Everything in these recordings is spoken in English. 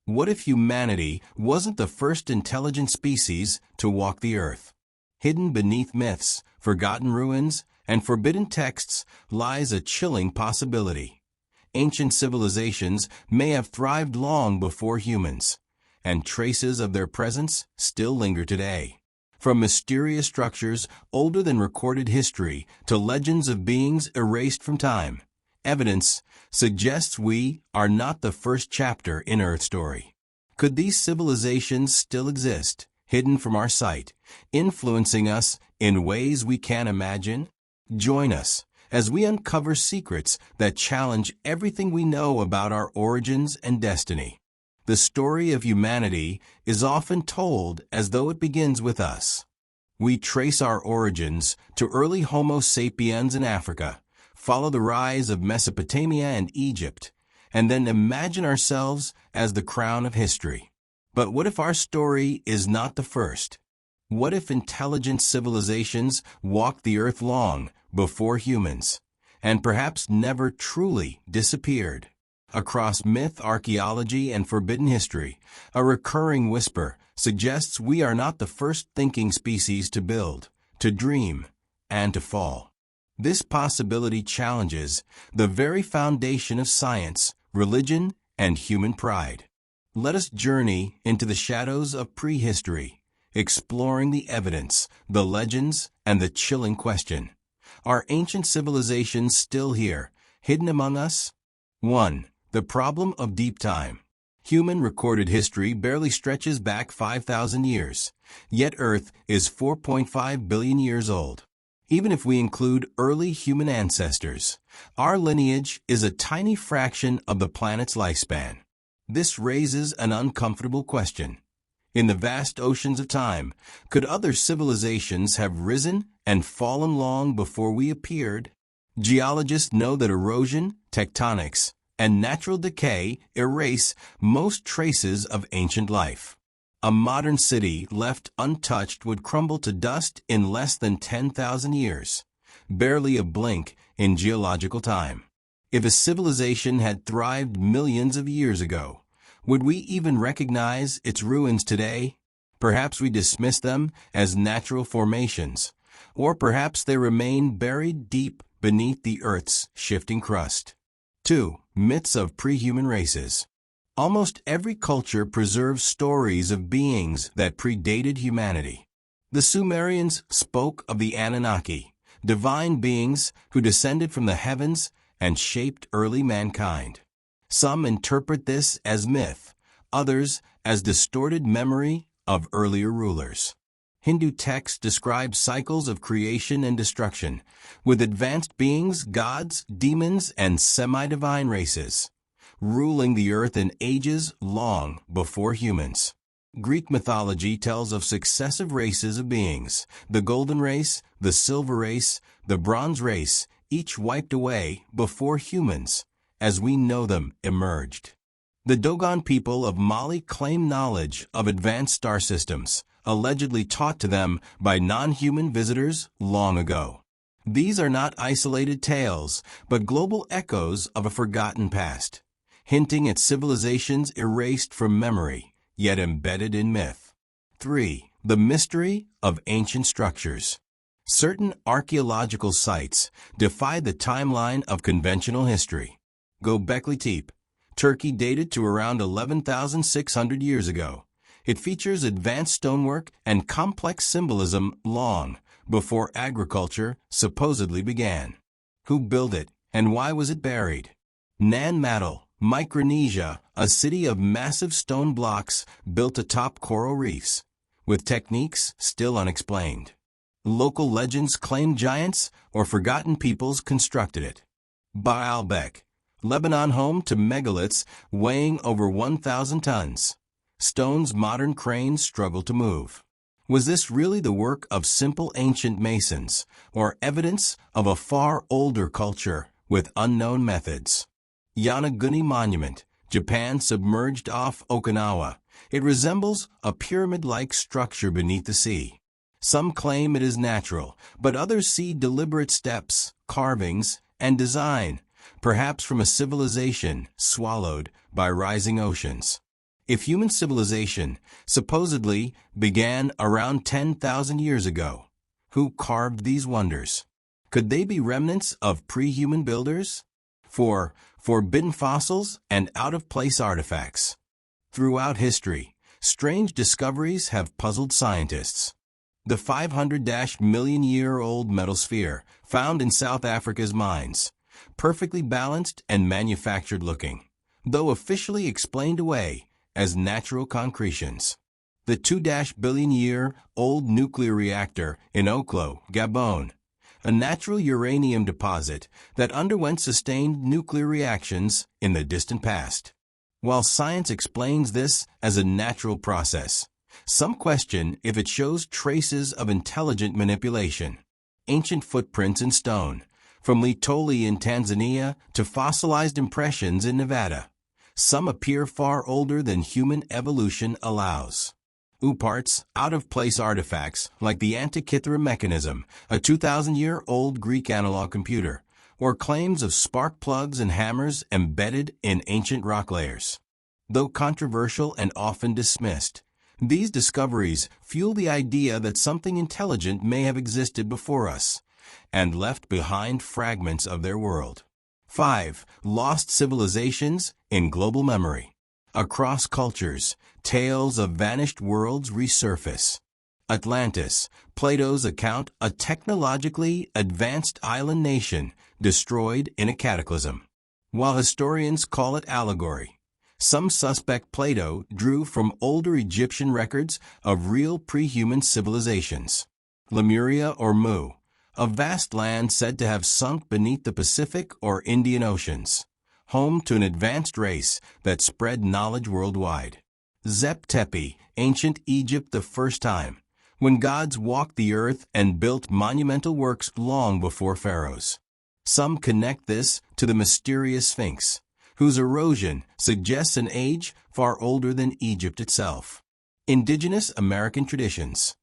What if humanity wasn't the first intelligent species to walk the earth? Hidden beneath myths, forgotten ruins, and forbidden texts lies a chilling possibility. Ancient civilizations may have thrived long before humans, and traces of their presence still linger today. From mysterious structures older than recorded history to legends of beings erased from time, evidence suggests we are not the first chapter in Earth's story. Could these civilizations still exist, hidden from our sight, influencing us in ways we can't imagine? Join us as we uncover secrets that challenge everything we know about our origins and destiny. The story of humanity is often told as though it begins with us. We trace our origins to early Homo sapiens in Africa, follow the rise of Mesopotamia and Egypt, and then imagine ourselves as the crown of history. But what if our story is not the first? What if intelligent civilizations walked the earth long before humans, and perhaps never truly disappeared? Across myth, archaeology, and forbidden history, a recurring whisper suggests we are not the first thinking species to build, to dream, and to fall. This possibility challenges the very foundation of science, religion, and human pride. Let us journey into the shadows of prehistory, exploring the evidence, the legends, and the chilling question: are ancient civilizations still here, hidden among us? 1. The problem of deep time. Human recorded history barely stretches back 5,000 years, yet Earth is 4.5 billion years old. Even if we include early human ancestors, our lineage is a tiny fraction of the planet's lifespan. This raises an uncomfortable question. In the vast oceans of time, could other civilizations have risen and fallen long before we appeared? Geologists know that erosion, tectonics, and natural decay erase most traces of ancient life. A modern city left untouched would crumble to dust in less than 10,000 years, barely a blink in geological time. If a civilization had thrived millions of years ago, would we even recognize its ruins today? Perhaps we dismiss them as natural formations, or perhaps they remain buried deep beneath the Earth's shifting crust. 2. Myths of pre-human races. Almost every culture preserves stories of beings that predated humanity. The Sumerians spoke of the Anunnaki, divine beings who descended from the heavens and shaped early mankind. Some interpret this as myth, others as distorted memory of earlier rulers. Hindu texts describe cycles of creation and destruction, with advanced beings, gods, demons, and semi-divine races, ruling the earth in ages long before humans. Greek mythology tells of successive races of beings: the golden race, the silver race, the bronze race, each wiped away before humans, as we know them, emerged. The Dogon people of Mali claim knowledge of advanced star systems, allegedly taught to them by non-human visitors long ago. These are not isolated tales, but global echoes of a forgotten past, hinting at civilizations erased from memory, yet embedded in myth. 3. The mystery of ancient structures. Certain archaeological sites defy the timeline of conventional history. Göbekli Tepe, Turkey, dated to around 11,600 years ago. It features advanced stonework and complex symbolism long before agriculture supposedly began. Who built it, and why was it buried? Nan Madol, Micronesia, a city of massive stone blocks built atop coral reefs, with techniques still unexplained. Local legends claim giants or forgotten peoples constructed it. Baalbek, Lebanon, home to megaliths weighing over 1,000 tons. Stones modern cranes struggle to move. Was this really the work of simple ancient masons, or evidence of a far older culture with unknown methods? Yonaguni Monument, Japan, submerged off Okinawa. It resembles a pyramid-like structure beneath the sea. Some claim it is natural, but others see deliberate steps, carvings, and design, perhaps from a civilization swallowed by rising oceans. If human civilization supposedly began around 10,000 years ago, who carved these wonders? Could they be remnants of pre-human builders? 4. Forbidden fossils and out-of-place artifacts. Throughout history, strange discoveries have puzzled scientists. The 500-million-year-old metal sphere found in South Africa's mines, perfectly balanced and manufactured-looking, though officially explained away as natural concretions. The 2-billion-year-old nuclear reactor in Oklo, Gabon, a natural uranium deposit that underwent sustained nuclear reactions in the distant past. While science explains this as a natural process, some question if it shows traces of intelligent manipulation. Ancient footprints in stone, from Litoli in Tanzania to fossilized impressions in Nevada. Some appear far older than human evolution allows. Parts, out-of-place artifacts like the Antikythera mechanism, a 2,000-year-old Greek analog computer, or claims of spark plugs and hammers embedded in ancient rock layers. Though controversial and often dismissed, these discoveries fuel the idea that something intelligent may have existed before us and left behind fragments of their world. 5. Lost civilizations in global memory. Across cultures, tales of vanished worlds resurface. Atlantis, Plato's account, a technologically advanced island nation destroyed in a cataclysm. While historians call it allegory, some suspect Plato drew from older Egyptian records of real pre-human civilizations. Lemuria or Mu, a vast land said to have sunk beneath the Pacific or Indian Oceans, home to an advanced race that spread knowledge worldwide. Zep Tepi, ancient Egypt, the first time, when gods walked the earth and built monumental works long before pharaohs. Some connect this to the mysterious Sphinx, whose erosion suggests an age far older than Egypt itself. Indigenous American traditions.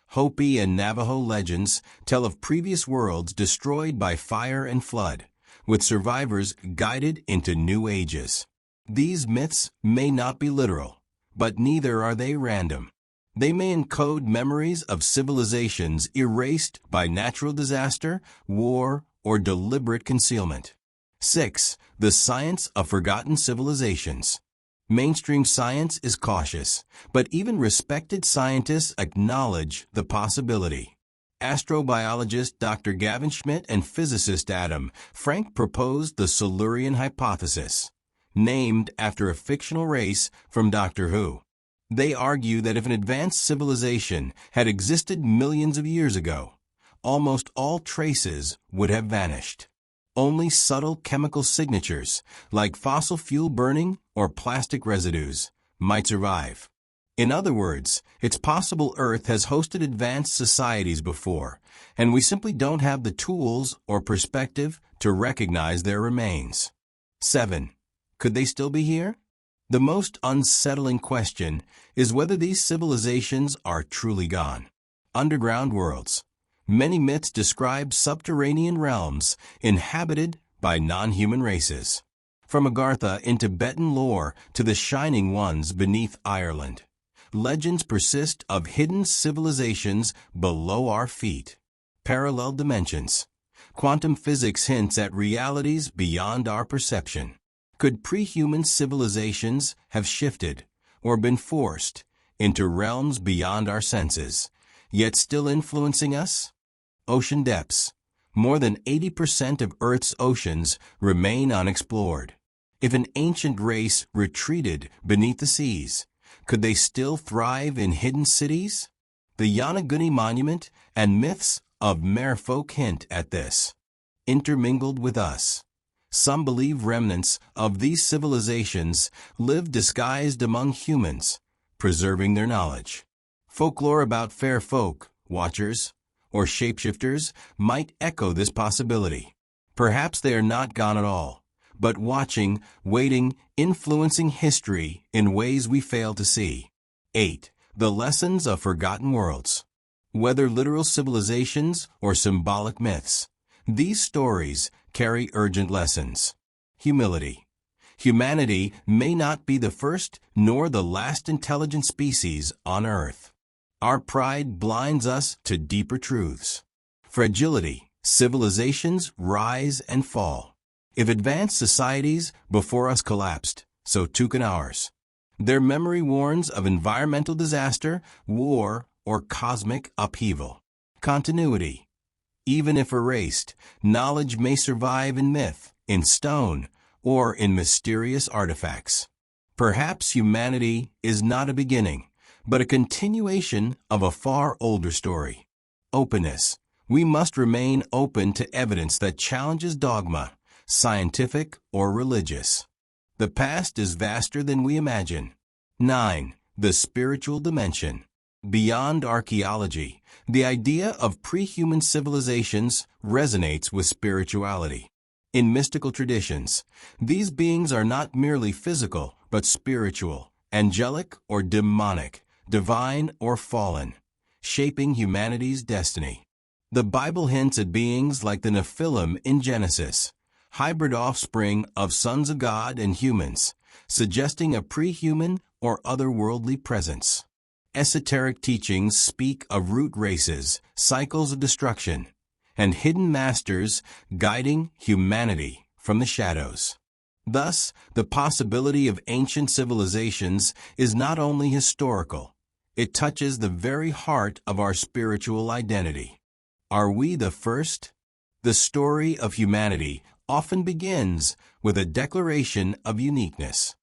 Hopi and Navajo legends tell of previous worlds destroyed by fire and flood, with survivors guided into new ages. These myths may not be literal, but neither are they random. They may encode memories of civilizations erased by natural disaster, war, or deliberate concealment. 6. The science of forgotten civilizations. Mainstream science is cautious, but even respected scientists acknowledge the possibility. Astrobiologist Dr. Gavin Schmidt and physicist Adam Frank proposed the Silurian hypothesis, named after a fictional race from Doctor Who. They argue that if an advanced civilization had existed millions of years ago, almost all traces would have vanished. Only subtle chemical signatures, like fossil fuel burning or plastic residues, might survive. In other words, it's possible Earth has hosted advanced societies before, and we simply don't have the tools or perspective to recognize their remains. 7. Could they still be here? The most unsettling question is whether these civilizations are truly gone. Underground worlds. Many myths describe subterranean realms inhabited by non-human races. From Agartha in Tibetan lore to the Shining Ones beneath Ireland, legends persist of hidden civilizations below our feet. Parallel dimensions. Quantum physics hints at realities beyond our perception. Could pre-human civilizations have shifted or been forced into realms beyond our senses, yet still influencing us? Ocean depths. More than 80% of Earth's oceans remain unexplored. If an ancient race retreated beneath the seas, could they still thrive in hidden cities? The Yonaguni Monument and myths of Merfolk hint at this. Intermingled with us. Some believe remnants of these civilizations live disguised among humans, preserving their knowledge. Folklore about fair folk, watchers, or shapeshifters might echo this possibility. Perhaps they are not gone at all, but watching, waiting, influencing history in ways we fail to see. 8. The lessons of forgotten worlds. Whether literal civilizations or symbolic myths, these stories carry urgent lessons. Humility. humanity may not be the first nor the last intelligent species on Earth. Our pride blinds us to deeper truths. Fragility. Civilizations rise and fall. If advanced societies before us collapsed, so too can ours. Their memory warns of environmental disaster, war, or cosmic upheaval. Continuity. Even if erased, knowledge may survive in myth, in stone, or in mysterious artifacts. Perhaps humanity is not a beginning, but a continuation of a far older story. Openness. We must remain open to evidence that challenges dogma, scientific or religious. The past is vaster than we imagine. 9. The spiritual dimension. Beyond archaeology, the idea of pre-human civilizations resonates with spirituality. In mystical traditions, these beings are not merely physical, but spiritual, angelic or demonic, divine or fallen, shaping humanity's destiny. The Bible hints at beings like the Nephilim in Genesis, hybrid offspring of sons of God and humans, suggesting a pre-human or otherworldly presence. Esoteric teachings speak of root races, cycles of destruction, and hidden masters guiding humanity from the shadows. Thus, the possibility of ancient civilizations is not only historical, it touches the very heart of our spiritual identity. Are we the first? The story of humanity often begins with a declaration of uniqueness.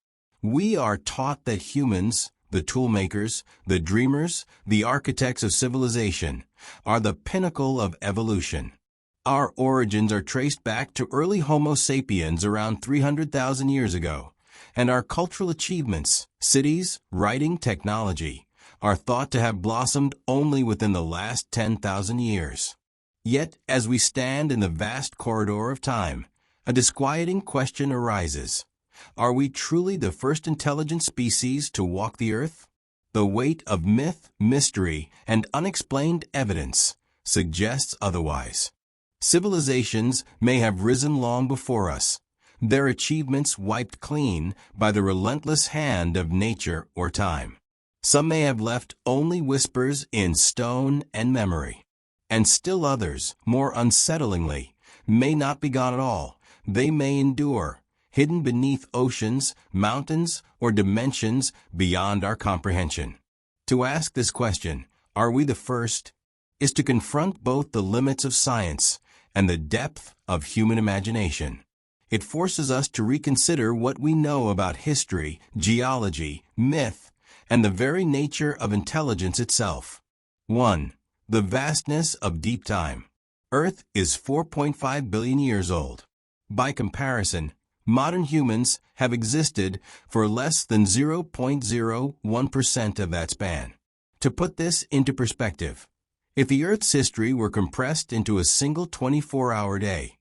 We are taught that humans, the toolmakers, the dreamers, the architects of civilization, are the pinnacle of evolution. Our origins are traced back to early Homo sapiens around 300,000 years ago, and our cultural achievements, cities, writing, technology, are thought to have blossomed only within the last 10,000 years. Yet, as we stand in the vast corridor of time, a disquieting question arises. Are we truly the first intelligent species to walk the earth? The weight of myth, mystery, and unexplained evidence suggests otherwise. Civilizations may have risen long before us, their achievements wiped clean by the relentless hand of nature or time. Some may have left only whispers in stone and memory. And still others, more unsettlingly, may not be gone at all. They may endure, hidden beneath oceans, mountains, or dimensions beyond our comprehension. To ask this question, are we the first, is to confront both the limits of science and the depth of human imagination. It forces us to reconsider what we know about history, geology, myth, and the very nature of intelligence itself. 1. The vastness of deep time. Earth is 4.5 billion years old. By comparison, modern humans have existed for less than 0.01% of that span. To put this into perspective, if the Earth's history were compressed into a single 24-hour day,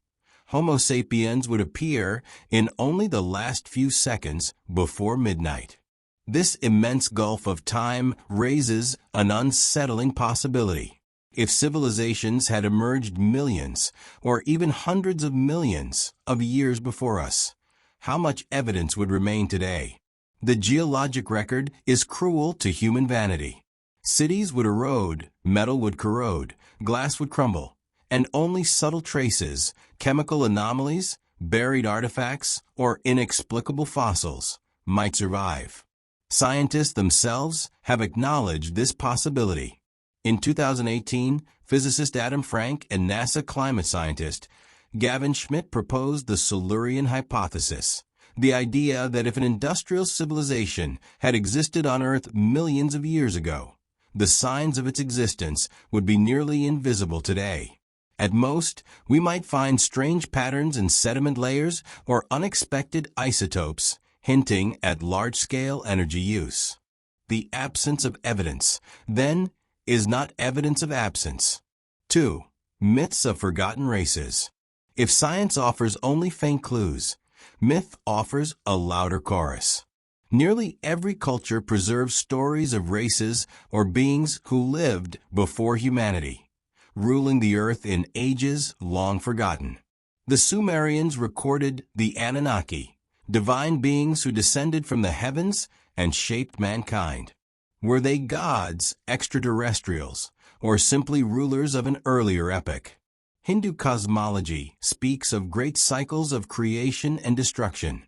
Homo sapiens would appear in only the last few seconds before midnight. This immense gulf of time raises an unsettling possibility. If civilizations had emerged millions or even hundreds of millions of years before us, how much evidence would remain today? The geologic record is cruel to human vanity. Cities would erode, metal would corrode, glass would crumble, and only subtle traces, chemical anomalies, buried artifacts, or inexplicable fossils might survive. Scientists themselves have acknowledged this possibility. In 2018, physicist Adam Frank and NASA climate scientist Gavin Schmidt proposed the Silurian hypothesis, the idea that if an industrial civilization had existed on Earth millions of years ago, the signs of its existence would be nearly invisible today. At most, we might find strange patterns in sediment layers or unexpected isotopes, hinting at large-scale energy use. The absence of evidence, then, is not evidence of absence. 2. Myths of forgotten races. If science offers only faint clues, myth offers a louder chorus. Nearly every culture preserves stories of races or beings who lived before humanity, ruling the earth in ages long forgotten. The Sumerians recorded the Anunnaki, divine beings who descended from the heavens and shaped mankind. Were they gods, extraterrestrials, or simply rulers of an earlier epoch? Hindu cosmology speaks of great cycles of creation and destruction,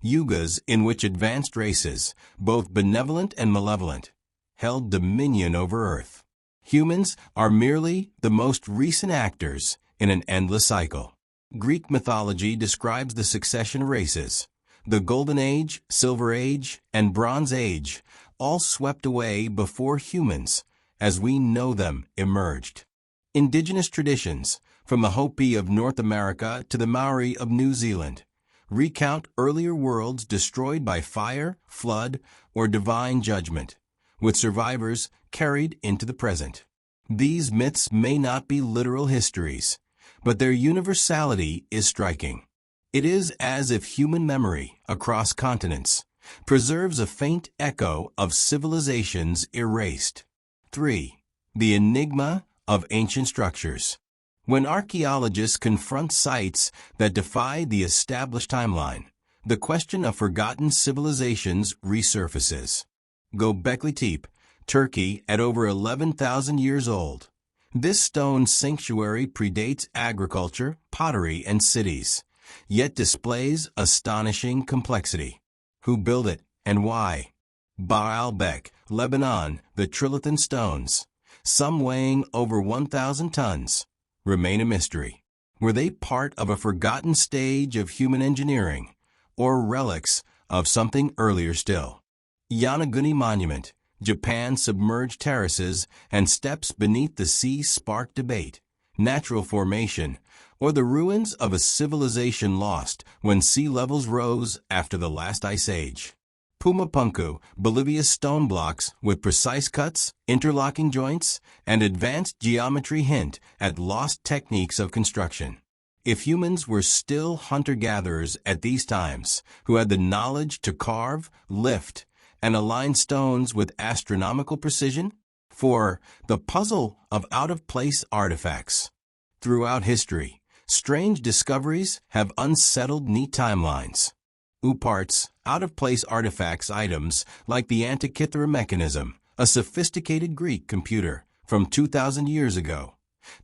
yugas in which advanced races, both benevolent and malevolent, held dominion over Earth. Humans are merely the most recent actors in an endless cycle. Greek mythology describes the succession of races. The Golden Age, Silver Age, and Bronze Age all swept away before humans, as we know them, emerged. Indigenous traditions, from the Hopi of North America to the Maori of New Zealand, recount earlier worlds destroyed by fire, flood, or divine judgment, with survivors carried into the present. These myths may not be literal histories, but their universality is striking. It is as if human memory, across continents, preserves a faint echo of civilizations erased. 3. The enigma of ancient structures. When archaeologists confront sites that defy the established timeline, the question of forgotten civilizations resurfaces. Göbekli Tepe, Turkey, at over 11,000 years old. This stone sanctuary predates agriculture, pottery, and cities, yet displays astonishing complexity. Who built it and why? Baalbek, Lebanon, the Trilithon stones, some weighing over 1,000 tons, remain a mystery. Were they part of a forgotten stage of human engineering, or relics of something earlier still? Yonaguni Monument, Japan's submerged terraces and steps beneath the sea spark debate. Natural formation, or the ruins of a civilization lost when sea levels rose after the last ice age. Pumapunku, Bolivia's stone blocks with precise cuts, interlocking joints, and advanced geometry hint at lost techniques of construction. If humans were still hunter-gatherers at these times, who had the knowledge to carve, lift, and align stones with astronomical precision? 4. The puzzle of out-of-place artifacts. Throughout history, strange discoveries have unsettled neat timelines. Uparts, out-of-place artifacts items like the Antikythera mechanism, a sophisticated Greek computer from 2,000 years ago,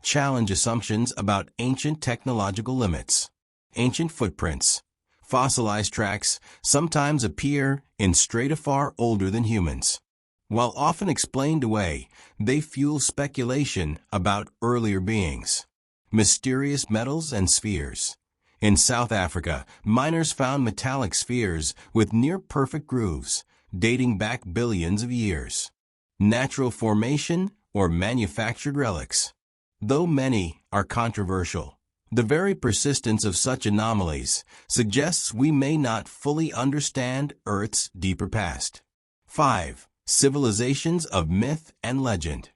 challenge assumptions about ancient technological limits. Ancient footprints, fossilized tracks, sometimes appear in strata far older than humans. While often explained away, they fuel speculation about earlier beings. Mysterious metals and spheres. In South Africa, miners found metallic spheres with near-perfect grooves, dating back billions of years. Natural formation or manufactured relics. Though many are controversial, the very persistence of such anomalies suggests we may not fully understand Earth's deeper past. 5. Civilizations of myth and legend.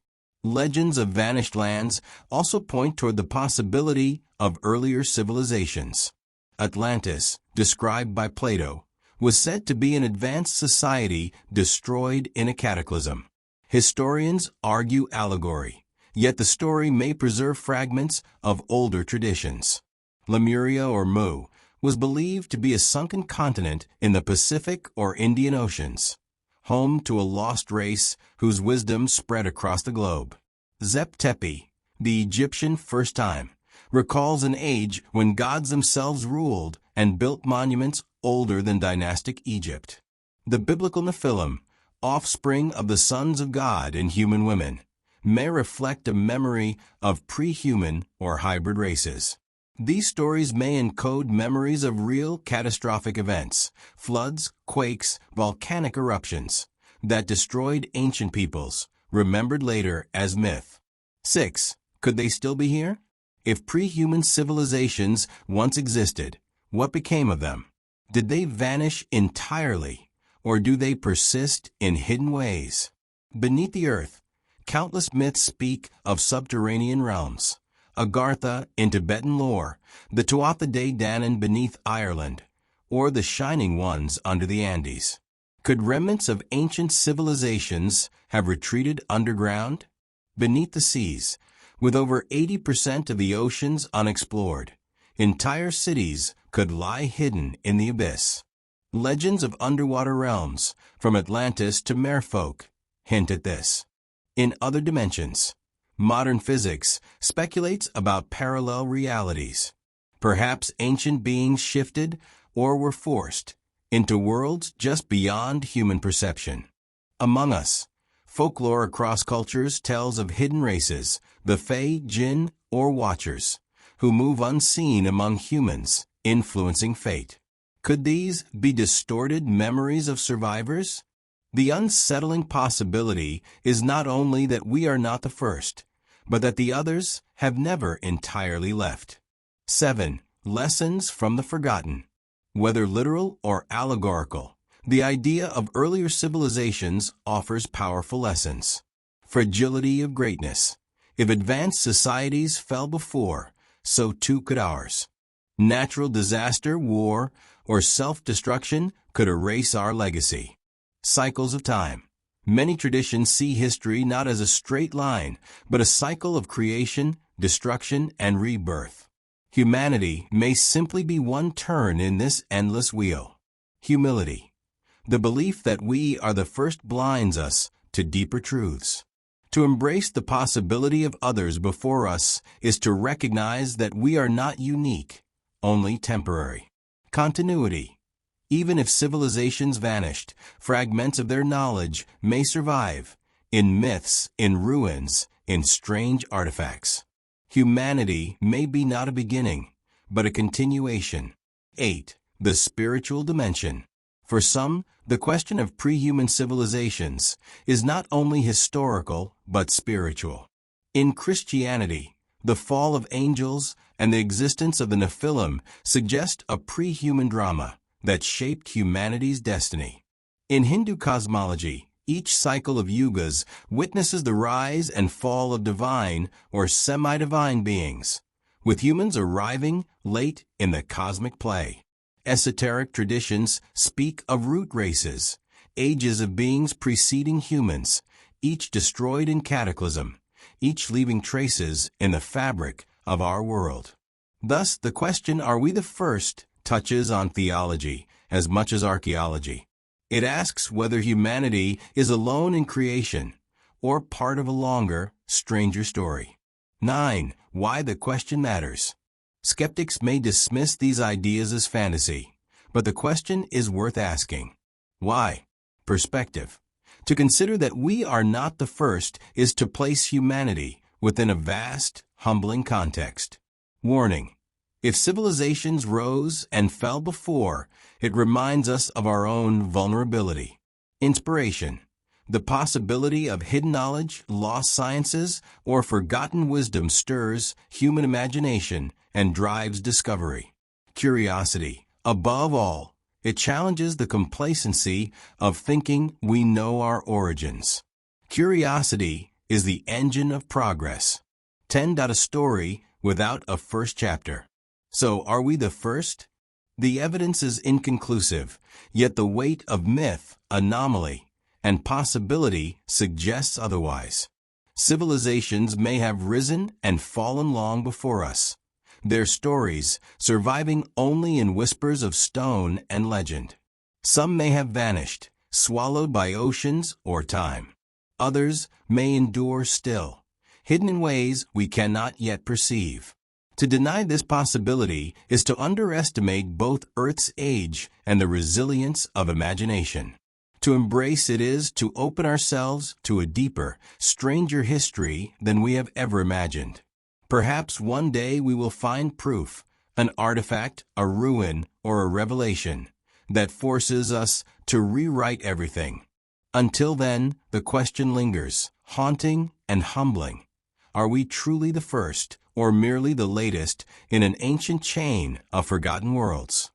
Legends of vanished lands also point toward the possibility of earlier civilizations. Atlantis, described by Plato, was said to be an advanced society destroyed in a cataclysm. Historians argue allegory, yet the story may preserve fragments of older traditions. Lemuria or Mu was believed to be a sunken continent in the Pacific or Indian Oceans, home to a lost race whose wisdom spread across the globe. Zep Tepi, the Egyptian first time, recalls an age when gods themselves ruled and built monuments older than dynastic Egypt. The biblical Nephilim, offspring of the sons of God and human women, may reflect a memory of pre-human or hybrid races. These stories may encode memories of real catastrophic events, floods, quakes, volcanic eruptions, that destroyed ancient peoples, remembered later as myth. 6. Could they still be here? If pre-human civilizations once existed, what became of them? Did they vanish entirely, or do they persist in hidden ways? Beneath the earth, countless myths speak of subterranean realms. Agartha in Tibetan lore, the Tuatha De Danann beneath Ireland, or the Shining Ones under the Andes. Could remnants of ancient civilizations have retreated underground? Beneath the seas, with over 80% of the oceans unexplored, entire cities could lie hidden in the abyss. Legends of underwater realms, from Atlantis to merfolk, hint at this. In other dimensions, modern physics speculates about parallel realities. Perhaps ancient beings shifted or were forced into worlds just beyond human perception. Among us, folklore across cultures tells of hidden races, the Fae, Jinn, or Watchers, who move unseen among humans, influencing fate. Could these be distorted memories of survivors? The unsettling possibility is not only that we are not the first, but that the others have never entirely left. 7. Lessons from the forgotten. Whether literal or allegorical, the idea of earlier civilizations offers powerful lessons. Fragility of greatness. If advanced societies fell before, so too could ours. Natural disaster, war, or self-destruction could erase our legacy. Cycles of time. Many traditions see history not as a straight line, but a cycle of creation, destruction, and rebirth. Humanity may simply be one turn in this endless wheel. Humility. The belief that we are the first blinds us to deeper truths. To embrace the possibility of others before us is to recognize that we are not unique, only temporary. Continuity. Even if civilizations vanished, fragments of their knowledge may survive, in myths, in ruins, in strange artifacts. Humanity may be not a beginning, but a continuation. 8. The spiritual dimension. For some, the question of pre-human civilizations is not only historical, but spiritual. In Christianity, the fall of angels and the existence of the Nephilim suggest a pre-human drama that shaped humanity's destiny. In Hindu cosmology, each cycle of yugas witnesses the rise and fall of divine or semi-divine beings, with humans arriving late in the cosmic play. Esoteric traditions speak of root races, ages of beings preceding humans, each destroyed in cataclysm, each leaving traces in the fabric of our world. Thus, the question, "Are we the first?" touches on theology as much as archaeology. It asks whether humanity is alone in creation or part of a longer, stranger story. 9. Why the question matters. Skeptics may dismiss these ideas as fantasy, but the question is worth asking. Why? Perspective. To consider that we are not the first is to place humanity within a vast, humbling context. Warning. If civilizations rose and fell before, it reminds us of our own vulnerability. Inspiration. The possibility of hidden knowledge, lost sciences, or forgotten wisdom stirs human imagination and drives discovery. Curiosity. Above all, it challenges the complacency of thinking we know our origins. Curiosity is the engine of progress. 10. A story without a first chapter. So, are we the first? The evidence is inconclusive, yet the weight of myth, anomaly, and possibility suggests otherwise. Civilizations may have risen and fallen long before us, their stories surviving only in whispers of stone and legend. Some may have vanished, swallowed by oceans or time. Others may endure still, hidden in ways we cannot yet perceive. To deny this possibility is to underestimate both Earth's age and the resilience of imagination. To embrace it is to open ourselves to a deeper, stranger history than we have ever imagined. Perhaps one day we will find proof, an artifact, a ruin, or a revelation, that forces us to rewrite everything. Until then, the question lingers, haunting and humbling. Are we truly the first, or merely the latest in an ancient chain of forgotten worlds?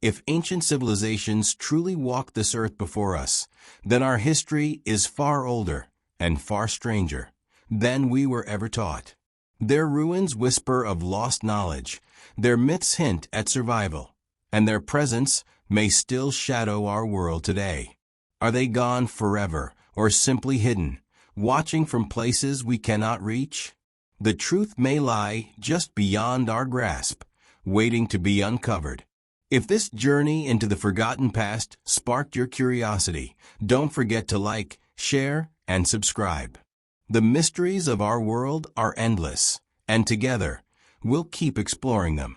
If ancient civilizations truly walked this earth before us, then our history is far older and far stranger than we were ever taught. Their ruins whisper of lost knowledge, their myths hint at survival, and their presence may still shadow our world today. Are they gone forever, or simply hidden, watching from places we cannot reach? The truth may lie just beyond our grasp, waiting to be uncovered. If this journey into the forgotten past sparked your curiosity, don't forget to like, share, and subscribe. The mysteries of our world are endless, and together, we'll keep exploring them.